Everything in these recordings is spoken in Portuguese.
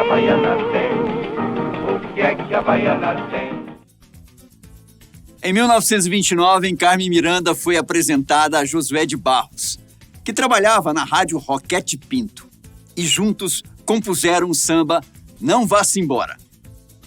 baiana tem? O que é que a baiana tem? Em 1929, Carmen Miranda foi apresentada a Josué de Barros, que trabalhava na rádio Roquete Pinto, e juntos compuseram o samba Não Vá-se Embora.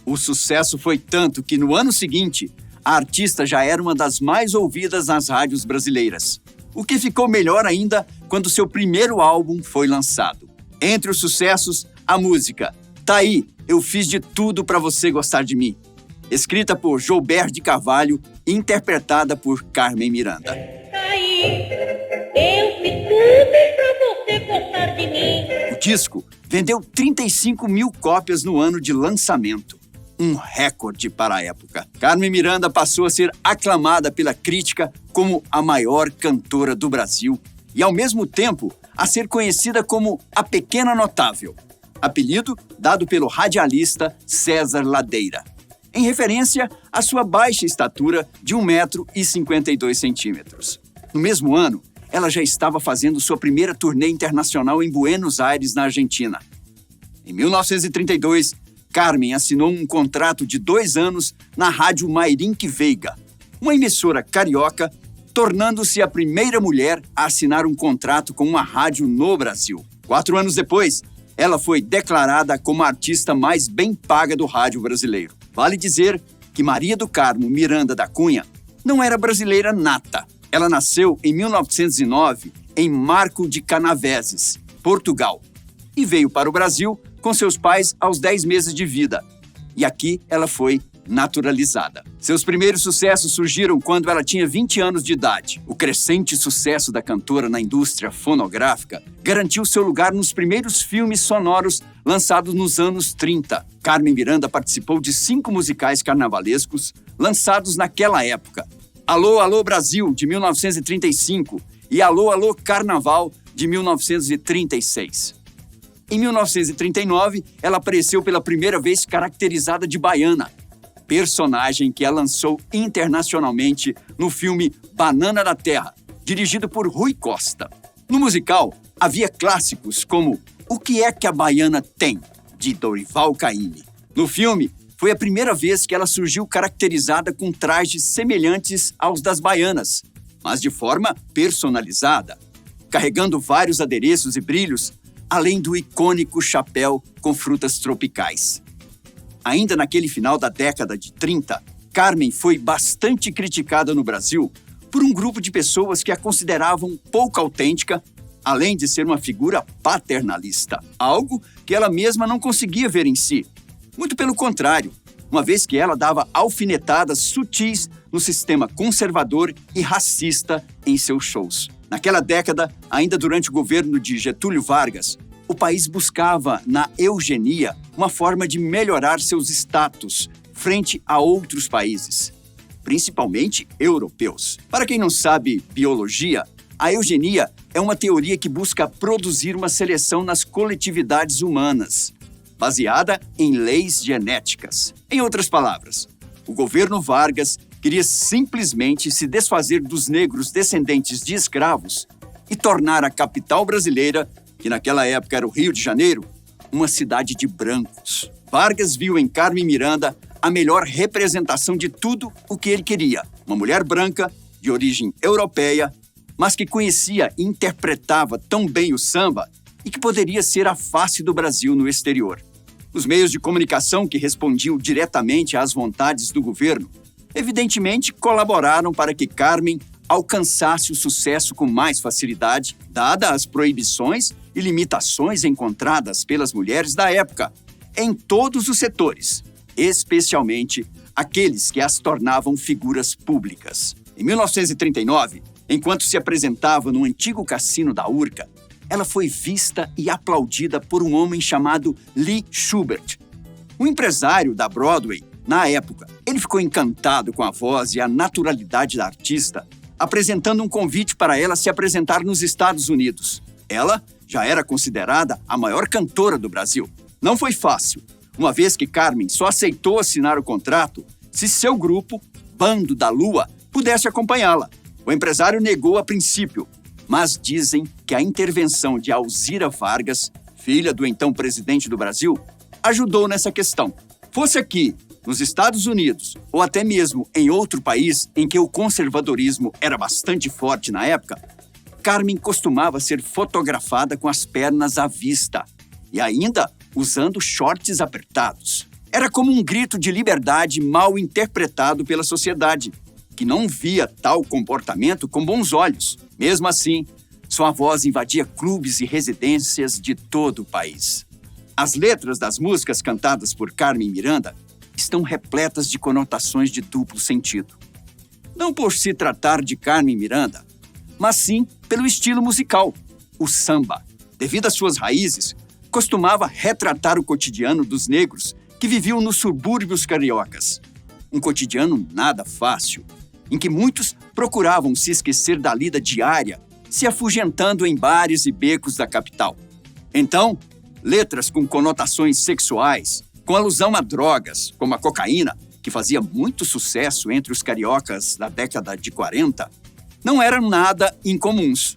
O sucesso foi tanto que no ano seguinte, a artista já era uma das mais ouvidas nas rádios brasileiras, o que ficou melhor ainda quando seu primeiro álbum foi lançado. Entre os sucessos, a música Tá Aí, Eu Fiz de Tudo Pra Você Gostar de Mim, escrita por Joubert de Carvalho e interpretada por Carmen Miranda. Tá aí, eu fiz tudo pra você gostar de mim. O disco vendeu 35 mil cópias no ano de lançamento, um recorde para a época. Carmen Miranda passou a ser aclamada pela crítica como a maior cantora do Brasil e, ao mesmo tempo, a ser conhecida como a Pequena Notável, apelido dado pelo radialista César Ladeira, em referência à sua baixa estatura de 1,52 m. No mesmo ano, ela já estava fazendo sua primeira turnê internacional em Buenos Aires, na Argentina. Em 1932, Carmen assinou um contrato de 2 anos na Rádio Mairinque Veiga, uma emissora carioca, tornando-se a primeira mulher a assinar um contrato com uma rádio no Brasil. 4 anos depois, ela foi declarada como a artista mais bem paga do rádio brasileiro. Vale dizer que Maria do Carmo Miranda da Cunha não era brasileira nata. Ela nasceu em 1909 em Marco de Canaveses, Portugal, e veio para o Brasil com seus pais aos 10 meses de vida. E aqui ela foi naturalizada. Seus primeiros sucessos surgiram quando ela tinha 20 anos de idade. O crescente sucesso da cantora na indústria fonográfica garantiu seu lugar nos primeiros filmes sonoros lançados nos anos 30. Carmen Miranda participou de 5 musicais carnavalescos lançados naquela época: Alô, Alô Brasil, de 1935, e Alô, Alô Carnaval, de 1936. Em 1939, ela apareceu pela primeira vez caracterizada de baiana, personagem que a lançou internacionalmente no filme Banana da Terra, dirigido por Rui Costa. No musical, havia clássicos como O que é que a Baiana tem, de Dorival Caymmi. No filme, foi a primeira vez que ela surgiu caracterizada com trajes semelhantes aos das baianas, mas de forma personalizada, carregando vários adereços e brilhos, além do icônico chapéu com frutas tropicais. Ainda naquele final da década de 30, Carmen foi bastante criticada no Brasil por um grupo de pessoas que a consideravam pouco autêntica, além de ser uma figura paternalista, algo que ela mesma não conseguia ver em si. Muito pelo contrário, uma vez que ela dava alfinetadas sutis no sistema conservador e racista em seus shows. Naquela década, ainda durante o governo de Getúlio Vargas, o país buscava, na eugenia, uma forma de melhorar seus status frente a outros países, principalmente europeus. Para quem não sabe biologia, a eugenia é uma teoria que busca produzir uma seleção nas coletividades humanas, baseada em leis genéticas. Em outras palavras, o governo Vargas queria simplesmente se desfazer dos negros descendentes de escravos e tornar a capital brasileira, que naquela época era o Rio de Janeiro, uma cidade de brancos. Vargas viu em Carmen Miranda a melhor representação de tudo o que ele queria. Uma mulher branca, de origem europeia, mas que conhecia e interpretava tão bem o samba e que poderia ser a face do Brasil no exterior. Os meios de comunicação que respondiam diretamente às vontades do governo, evidentemente colaboraram para que Carmen alcançasse o sucesso com mais facilidade, dadas as proibições e limitações encontradas pelas mulheres da época, em todos os setores, especialmente aqueles que as tornavam figuras públicas. Em 1939, enquanto se apresentava no antigo cassino da Urca, ela foi vista e aplaudida por um homem chamado Lee Schubert, um empresário da Broadway na época. Ele ficou encantado com a voz e a naturalidade da artista, apresentando um convite para ela se apresentar nos Estados Unidos. Ela já era considerada a maior cantora do Brasil. Não foi fácil, uma vez que Carmen só aceitou assinar o contrato se seu grupo, Bando da Lua, pudesse acompanhá-la. O empresário negou a princípio, mas dizem que a intervenção de Alzira Vargas, filha do então presidente do Brasil, ajudou nessa questão. Fosse aqui, nos Estados Unidos, ou até mesmo em outro país em que o conservadorismo era bastante forte na época, Carmen costumava ser fotografada com as pernas à vista e ainda usando shorts apertados. Era como um grito de liberdade mal interpretado pela sociedade, que não via tal comportamento com bons olhos. Mesmo assim, sua voz invadia clubes e residências de todo o país. As letras das músicas cantadas por Carmen Miranda estão repletas de conotações de duplo sentido. Não por se tratar de Carmen Miranda, mas sim pelo estilo musical, o samba. Devido às suas raízes, costumava retratar o cotidiano dos negros que viviam nos subúrbios cariocas. Um cotidiano nada fácil, em que muitos procuravam se esquecer da lida diária, se afugentando em bares e becos da capital. Então, letras com conotações sexuais, com alusão a drogas, como a cocaína, que fazia muito sucesso entre os cariocas da década de 40, não eram nada incomuns.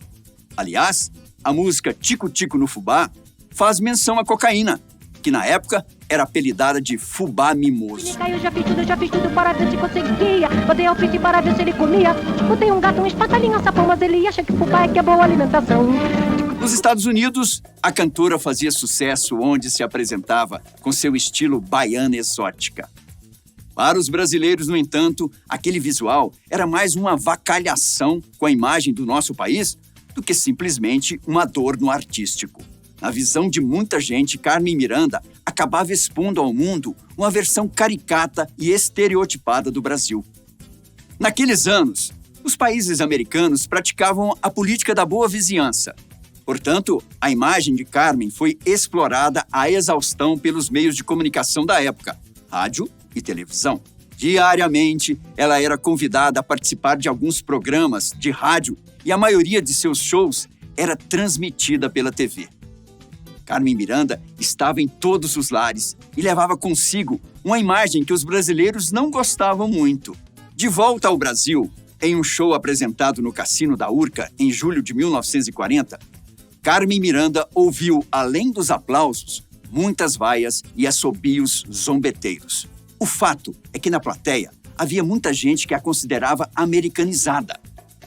Aliás, a música Tico Tico no Fubá faz menção à cocaína, que na época era apelidada de fubá mimoso. Eu já fiz tudo para ver se conseguia. Botei ao piti para ver se ele comia. Botei um gato, um espatalinho, um sapão, mas ele acha que fubá é que é boa alimentação. Nos Estados Unidos, a cantora fazia sucesso onde se apresentava com seu estilo baiana exótica. Para os brasileiros, no entanto, aquele visual era mais uma avacalhação com a imagem do nosso país do que simplesmente um adorno artístico. Na visão de muita gente, Carmen Miranda acabava expondo ao mundo uma versão caricata e estereotipada do Brasil. Naqueles anos, os países americanos praticavam a política da boa vizinhança. Portanto, a imagem de Carmen foi explorada à exaustão pelos meios de comunicação da época, rádio e televisão. Diariamente, ela era convidada a participar de alguns programas de rádio e a maioria de seus shows era transmitida pela TV. Carmen Miranda estava em todos os lares e levava consigo uma imagem que os brasileiros não gostavam muito. De volta ao Brasil, em um show apresentado no Cassino da Urca em julho de 1940, Carmen Miranda ouviu, além dos aplausos, muitas vaias e assobios zombeteiros. O fato é que na plateia havia muita gente que a considerava americanizada.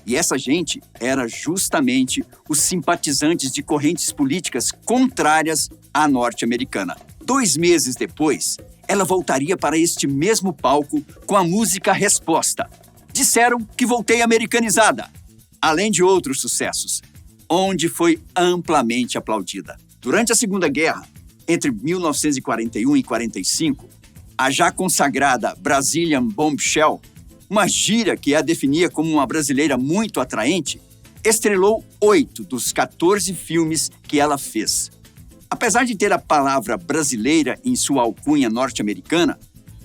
E essa gente era justamente os simpatizantes de correntes políticas contrárias à norte-americana. 2 meses depois, ela voltaria para este mesmo palco com a música Resposta. Disseram que voltei americanizada, além de outros sucessos, onde foi amplamente aplaudida. Durante a Segunda Guerra, entre 1941 e 45, a já consagrada Brazilian Bombshell, uma gíria que a definia como uma brasileira muito atraente, estrelou 8 dos 14 filmes que ela fez. Apesar de ter a palavra brasileira em sua alcunha norte-americana,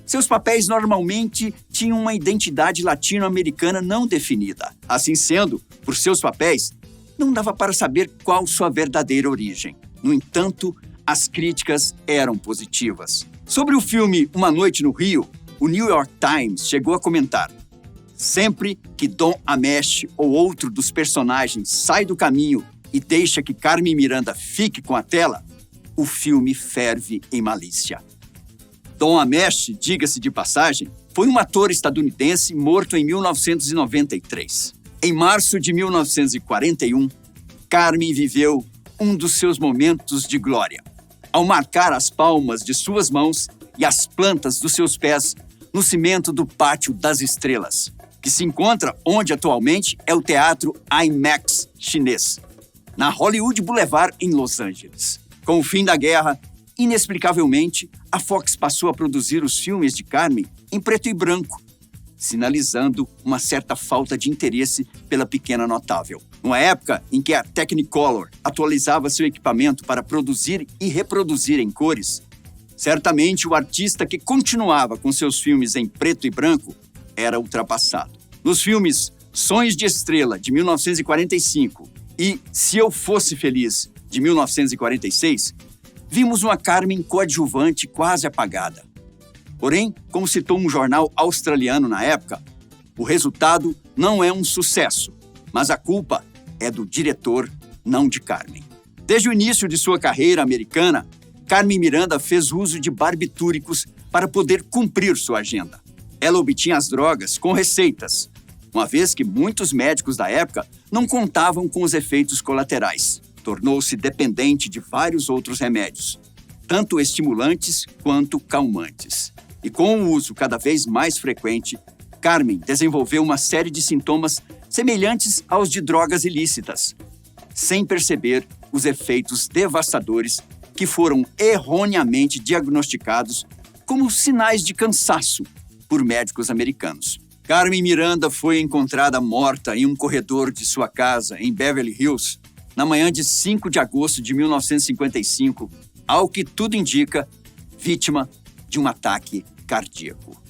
seus papéis normalmente tinham uma identidade latino-americana não definida. Assim sendo, por seus papéis, não dava para saber qual sua verdadeira origem. No entanto, as críticas eram positivas. Sobre o filme Uma Noite no Rio, o New York Times chegou a comentar: sempre que Dom Ameche ou outro dos personagens sai do caminho e deixa que Carmen Miranda fique com a tela, o filme ferve em malícia. Dom Ameche, diga-se de passagem, foi um ator estadunidense morto em 1993. Em março de 1941, Carmen viveu um dos seus momentos de glória, ao marcar as palmas de suas mãos e as plantas dos seus pés no cimento do Pátio das Estrelas, que se encontra onde atualmente é o Teatro IMAX chinês, na Hollywood Boulevard, em Los Angeles. Com o fim da guerra, inexplicavelmente, a Fox passou a produzir os filmes de Carmen em preto e branco, sinalizando uma certa falta de interesse pela pequena notável. Numa época em que a Technicolor atualizava seu equipamento para produzir e reproduzir em cores, certamente o artista que continuava com seus filmes em preto e branco era ultrapassado. Nos filmes Sonhos de Estrela, de 1945, e Se Eu Fosse Feliz, de 1946, vimos uma Carmen coadjuvante quase apagada. Porém, como citou um jornal australiano na época, o resultado não é um sucesso, mas a culpa é do diretor, não de Carmen. Desde o início de sua carreira americana, Carmen Miranda fez uso de barbitúricos para poder cumprir sua agenda. Ela obtinha as drogas com receitas, uma vez que muitos médicos da época não contavam com os efeitos colaterais. Tornou-se dependente de vários outros remédios, tanto estimulantes quanto calmantes. E com o uso cada vez mais frequente, Carmen desenvolveu uma série de sintomas semelhantes aos de drogas ilícitas, sem perceber os efeitos devastadores que foram erroneamente diagnosticados como sinais de cansaço por médicos americanos. Carmen Miranda foi encontrada morta em um corredor de sua casa em Beverly Hills na manhã de 5 de agosto de 1955, ao que tudo indica, vítima de um ataque cardíaco.